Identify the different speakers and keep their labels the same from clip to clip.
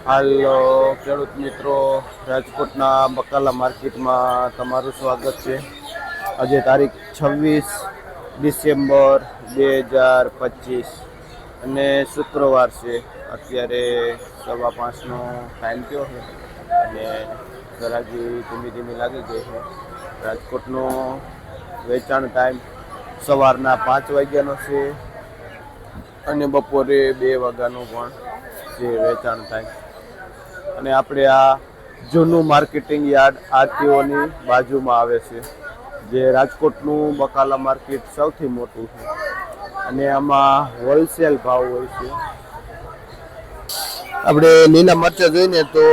Speaker 1: હાલો ખેડૂત મિત્રો, રાજકોટના બકાલા માર્કેટમાં તમારું સ્વાગત છે. આજે તારીખ 26 ડિસેમ્બર 2025 અને શુક્રવાર છે. અત્યારે 5:15નો ટાઈમ થયો છે અને ગરાગી ધીમી ધીમી લાગી ગઈ છે. રાજકોટનો વેચાણ ટાઈમ સવારના 5 વાગ્યાનો છે અને બપોરે 2 વાગ્યાનો પણ જે વેચાણ થાય. અને આપણે આ જૂનું માર્કેટિંગ યાર્ડ આરટીઓની બાજુમાં આવે છે, જે રાજકોટનું બકાલા માર્કેટ સૌથી મોટું છે અને આમાં હોલસેલ ભાવ હોય છે. આપણે લીલા મરચાં જોઈએ તો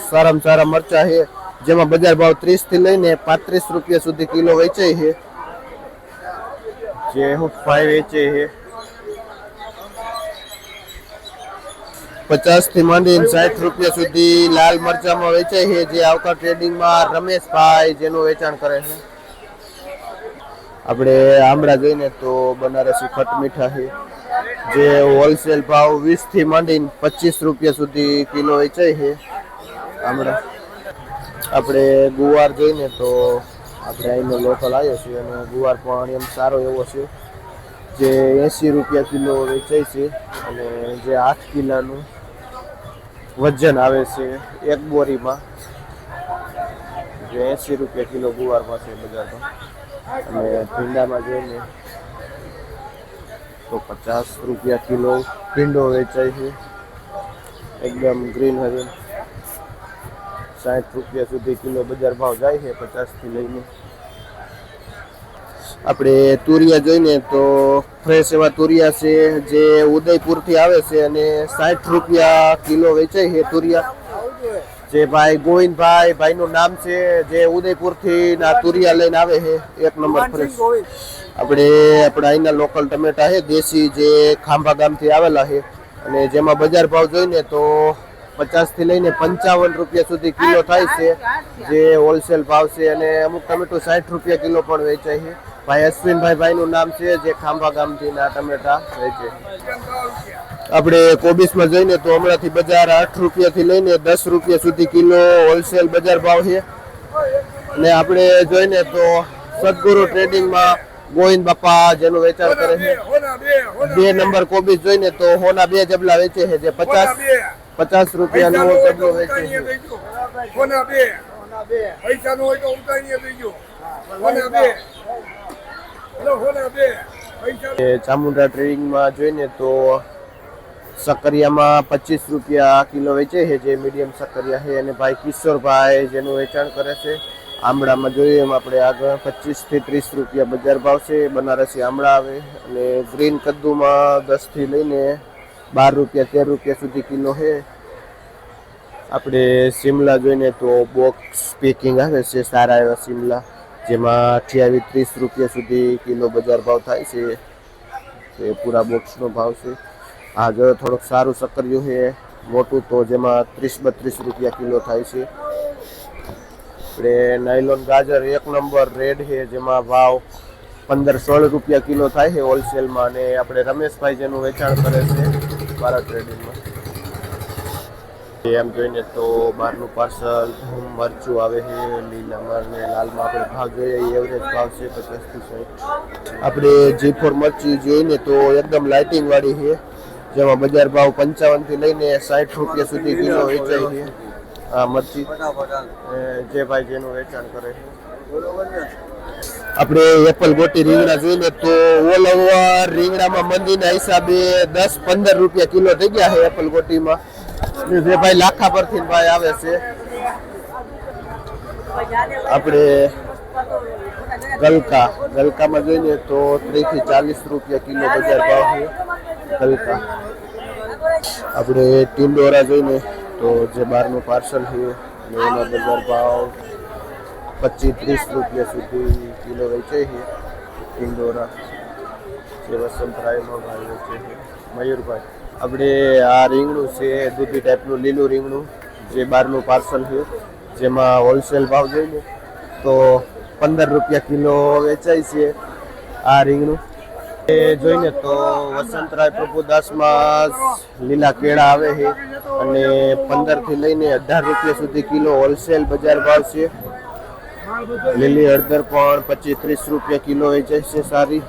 Speaker 1: સારામાં સારા મરચાં છે, જેમાં બજાર ભાવ 30 થી લઈને 35 રૂપિયા સુધી કિલો વેચાય છે. જે ભાઈ વેચે છે 50 થી માંડીને 60 રૂપિયા સુધી લાલ મરચામાં વેચાય છે, જે આવતા ટ્રેડિંગમાં રમેશભાઈ જેનું વેચાણ કરે છે. આપણે આમળા જોઈએ તો બનારસી ખટ મીઠા છે, જે હોલસેલ ભાવ 20 થી માંડીને 25 રૂપિયા સુધી કિલો વેચાય છે આમળા. આપણે ગુવાર જોઈએ તો આપણે અહીંનો લોકલ આવ્યો છે અને ગુવાર પણ એમ સારો એવો છે, જે 80 રૂપિયા કિલો વેચાય છે અને જે 8 કિલોનું વજન આવે છે એક બોરીમાં, જે 80 રૂપિયા કિલો ગુવારમાં છે બજારમાં. અને ભીંડામાં જોઈએ તો 50 રૂપિયા કિલો ભીંડો વેચાય છે, એકદમ ગ્રીન હરીન. 60 રૂપિયા સુધી કિલો બજાર ભાવ જાય છે 50 થી લઈને. આપણે તુરિયા જોઈએ તો ફ્રેશ એવા તુરિયા છે, જે ઉદયપુરથી આવે છે અને 60 રૂપિયા કિલો વેચાય છે તુરિયા. જે ભાઈ ગોવિંદભાઈ ભાઈનું નામ છે, જે ઉદયપુરથી ના તુરિયા લઈને આવે છે, એક નંબર ફ્રેશ. આપણે અહીંના લોકલ ટમેટા છે દેશી, જે ખાંભા ગામથી આવેલા છે અને જેમાં બજાર ભાવ જોઈને તો 50 થી લઈને 55 રૂપિયા સુધી કિલો થાય છે, જે હોલસેલ ભાવ છે. અને અમુક ટમેટું 60 રૂપિયા કિલો પણ વેચાય છે. ભાઈ અશ્વિનભાઈ નું નામ છે, જે ખાંભા ગામથી ના ટમેટા વેચે. આપણે કોબીસમાં જોઈને તો હમણાંથી બજાર 8 રૂપિયા થી લઈને 10 રૂપિયા સુધી કિલો હોલસેલ બજાર ભાવ છે. અને આપણે જોઈને તો સદગુરુ ટ્રેડિંગમાં ગોવિંદ બાપા જેનું વેચાણ કરે છે, 2 નંબર કોબીસ જોઈને તો હોના 2 જબલા વેચે છે, જે 50 રૂપિયાનો જબલો વેચે છે. ચામુંડા ટ્રેડિંગમાં જોઈને તો સક્કરિયામાં 25 રૂપિયા કિલો વેચે છે, જે મીડિયમ સક્કરિયા છે. અને ભાઈ કિશોરભાઈ જેનું વેચાણ કરે છે. આમળામાં જોઈએ એમ આપણે આગળ 25 થી 30 રૂપિયા બજાર ભાવ છે. બનારસી આમળા આવે. અને ગ્રીન કદ્દુમાં 10 થી લઈને 12 રૂપિયા 13 રૂપિયા સુધી કિલો છે. આપણે શિમલા જોઈને તો બોક્સ પેકિંગ આવે છે, સારા એવા શિમલા, જેમાં 28-30 રૂપિયા સુધી કિલો બજાર ભાવ થાય છે. એ પૂરા બોક્સનો ભાવ છે. આ જો થોડુંક સારું સક્કરિયું છે મોટું, તો જેમાં 30-32 રૂપિયા કિલો થાય છે. આપણે નાયલોન ગાજર 1 નંબર રેડ છે, જેમાં ભાવ 15-16 રૂપિયા કિલો થાય છે હોલસેલમાં. અને આપણે રમેશભાઈ જેનું વેચાણ કરે છે ભારત ટ્રેડિંગમાં. એમ જોઈને તો બહારનું પાર્સલ મરચું આવે છે, લીલામાં અને લાલમાં આપણે ભાવ જોઈએ એવરેજ ભાવ છે 50 થી 60. આપણે G4 મરચી જોઈને તો એકદમ લાઇટિંગ વાળી છે, જેમાં બજાર ભાવ 55 થી લઈને 60 રૂપિયા સુધી કિલો વેચાય છે. આ મરચી જે ભાઈ જેનું વેચાણ કરે છે. આપણે એપલ ગોટી રીંગણા જોઈએ તો ઓલ ઓવર રીંગણામાં મંદીના હિસાબે 10-15 રૂપિયા કિલો થઈ ગયા છે એપલ ગોટીમાં. જે ભાઈ લાખા પરથી ભાઈ આવે છે. આપણે ગલકામાં જોઈએ તો 30 થી 40 રૂપિયા કિલો બજાર ભાવ છે ગલકા. આપણે ટિંડોરા જોઈને તો જે બહારનું પાર્સલ છે એનો બજાર ભાવ 25-30 રૂપિયા સુધી કિલો વેચાય છે. ટિંડોરા જે વસંતરાયનો ભાઈ વેચે છે મયુરભાઈ. આપણે આ રીંગણું છે દૂધી ટાઈપનું લીલું રીંગણું, જે બહારનું પાર્સલ છે, જેમાં હોલસેલ ભાવ જોઈએ તો 15 રૂપિયા કિલો વેચાય છે આ રીંગણું. એ જોઈને તો વસંતરાય પ્રભુદાસમાં લીલા કેળા આવે છે અને 15 થી લઈને 18 રૂપિયા સુધી કિલો હોલસેલ બજાર ભાવ છે. લીલી હળદર પણ 25-30 રૂપિયા કિલો વેચાય છે સારી.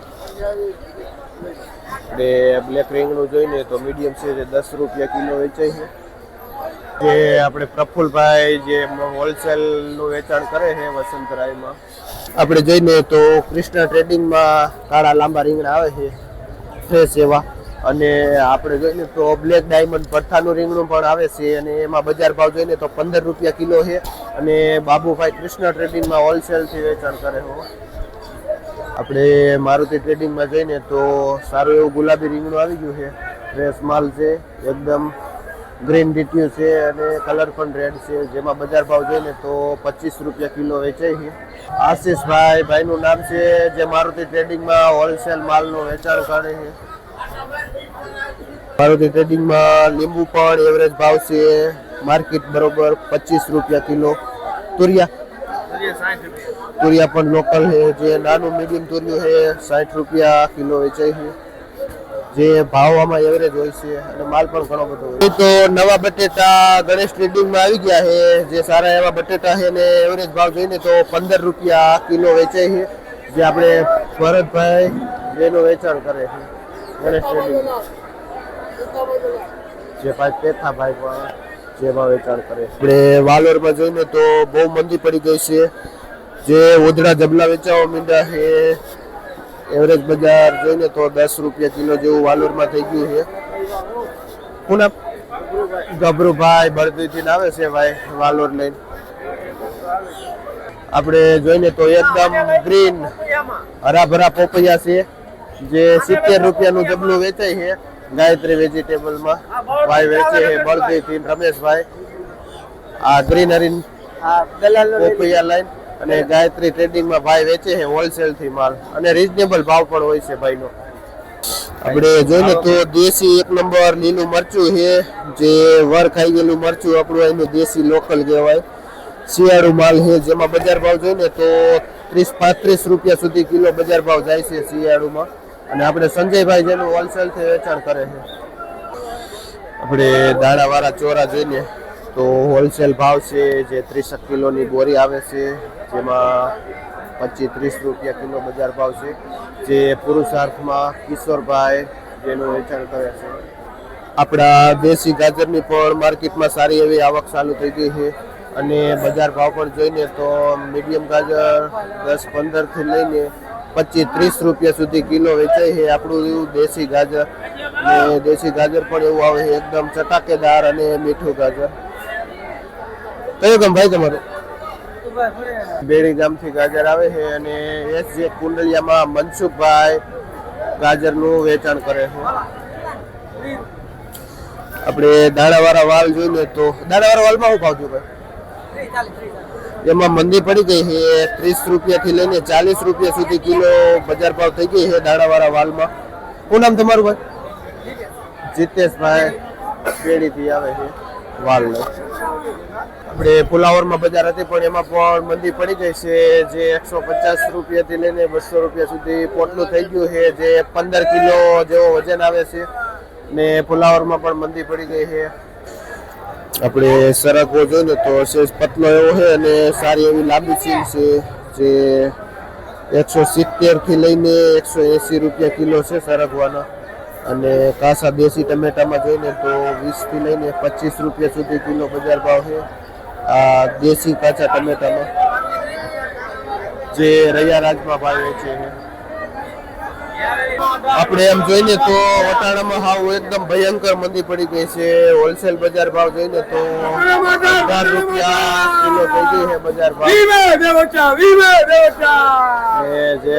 Speaker 1: આપણે બ્લેક રીંગણું જોઈને તો મીડિયમ છે જે 10 રૂપિયા કિલો વેચાય છે. જે આપણે પ્રફુલભાઈ જે હોલસેલ નું વેચાણ કરે છે વસંતરાયમાં. આપણે જોઈને તો કૃષ્ણ ટ્રેડિંગમાં કાળા લાંબા રીંગણા આવે છે ફ્રેશ એવા. અને આપણે જોઈને તો બ્લેક ડાયમંડ ભઠ્ઠાનું રીંગણું પણ આવે છે અને એમાં બજાર ભાવ જોઈને તો 15 રૂપિયા કિલો છે. અને બાબુભાઈ કૃષ્ણ ટ્રેડિંગમાં હોલસેલથી વેચાણ કરે છે. આપણે મારુતિ ટ્રેડિંગમાં જઈને તો સારું એવું ગુલાબી રીંગણું આવી ગયું છે. ફ્રેશ માલ છે એકદમ. ગ્રીન ડીટ્યુ છે અને કલર પણ રેડ છે. જેમાં બજાર ભાવ જોઈને તો 25 રૂપિયા કિલો વેચાય છે. આશીષભાઈ ભાઈનું નામ છે જે મારુતિ ટ્રેડિંગમાં હોલસેલ માલનું વેચાણ કરે છે. મારુતિ ટ્રેડિંગમાં લીંબુ પણ એવરેજ ભાવ છે માર્કેટ બરોબર 25 રૂપિયા કિલો. તુરિયા પણ લોકલ છે. જે નાનું મીડિયમ તુરિયું છે 60 રૂપિયા કિલો વેચાય છે. જે ભાવમાં એવરેજ હોય છે અને માલ પણ ઘણો બધો હોય. તો નવા બટેટા ગણેશ ટ્રેડિંગમાં આવી ગયા છે. જે સારા એવા બટેટા છે ને એવરેજ ભાવ જોઈને તો 15 રૂપિયા કિલો વેચાય છે. જે આપણે ભરતભાઈ જેનું વેચાણ કરે છે ગણેશ ટ્રેડિંગ. જે ભાઈ પેથાભાઈ પણ જેમાં વેચાણ કરે છે. આપણે વાલોરમાં જોઈને તો બહુ મંદી પડી ગઈ છે. જે ઉધડા જબલા વેચાવા માંડ્યા છે. એવરેજ બજાર જોઈને તો 10 રૂપિયા કિલો જેવું વાલોરમાં થઈ ગયું છે. પૂનમ ગભરુભાઈ બળદીથી આવે છે ભાઈ વાલોર લઈને. આપણે જોઈને તો એકદમ ગ્રીન હરાભરા પોપૈયા છે. જે 70 રૂપિયાનું જબલું વેચાય છે. ગાયત્રી વેજીટેબલમાં ભાઈ વેચે છે બળદીથી રમેશભાઈ. આ ગ્રીન હરીન પોપૈયા લાઈન અને ગાયત્રી ટ્રેડિંગમાં ભાઈ વેચે છે હોલસેલ થી માલ અને રીઝનેબલ ભાવ પણ હોય છે ભાઈનો. આપણે જોઈને તો દેશી 1 નંબર લીલું મરચું છે. જે વર ખાઈ ગયેલું મરચું આપણું અહીંનું દેશી લોકલ કહેવાય. શિયાળુ માલ છે. જેમાં બજાર ભાવ જોઈને તો 30-35 રૂપિયા સુધી કિલો બજાર ભાવ જાય છે શિયાળુમાં. અને આપણે સંજયભાઈ જેનું હોલસેલ થી વેચાણ કરે છે. આપણે દાણાવાળા ચોરા જોઈને તો હોલસેલ ભાવ છે. જે 30 કિલોની બોરી આવે છે. જેમાં 25-30 રૂપિયા કિલો બજાર ભાવ છે. જે પુરુષાર્થમાં કિશોરભાઈ જેનું વેચાણ કરે છે. આપણા દેશી ગાજરની પણ માર્કેટમાં સારી એવી આવક ચાલુ થઈ ગઈ છે. અને બજાર ભાવ પણ જોઈને તો મીડિયમ ગાજર 10-15 થી લઈને 25-30 રૂપિયા સુધી કિલો વેચાય છે આપણું દેશી ગાજર. અને દેશી ગાજર પણ એવું આવે છે એકદમ ચટાકેદાર અને મીઠું ગાજર. કયું ગામ ભાઈ તમારું? બેડી ગામથી ગાજર આવે છે અને જે કુંડલિયામાં મનસુખભાઈ ગાજરનું વેચાણ કરે છે. આપણે દાણાવાળા વાલ જોઈને તો દાણાવાળા વાલમાં શું ભાવ થયું ભાઈ? એમાં મંદી પડી ગઈ છે. 30 રૂપિયા થી લઈને 40 રૂપિયા સુધી કિલો બજાર ભાવ થઈ ગઈ છે દાણાવાળા વાલમાં. શું નામ તમારું ભાઈ? જીતેશભાઈ બેડીથી આવે છે વાલ. આપણે ફુલાવરમાં બજાર હતી પણ એમાં પણ મંદી પડી ગઈ છે. જે 150 રૂપિયાથી લઈને 200 રૂપિયા સુધી પોટલું થઈ ગયું છે. જે 15 કિલો જેવો વજન આવે છે ને ફુલાવરમાં પણ મંદી પડી ગઈ છે. આપણે સરગવો જોઈને તો સેજ પતલો એવો છે અને સારી એવી લાંબી સીલ છે. જે 170 થી લઈને 180 રૂપિયા કિલો છે સરગવાના. અને કાસા દેશી ટમેટામાં જોઈને તો 20 થી લઈને 25 રૂપિયા સુધી કિલો બજાર ભાવ છે આ દેશી કાચા ટમેટામાં. જે રૈયા રાજમાં ભાવ વેચે છે. આપણે એમ જોઈને તો વટાણામાં હાવ એકદમ ભયંકર મંદી પડી ગઈ છે. હોલસેલ બજાર ભાવ જોઈને તો 18 રૂપિયા કિલો થઈ ગઈ છે બજાર ભાવ. જે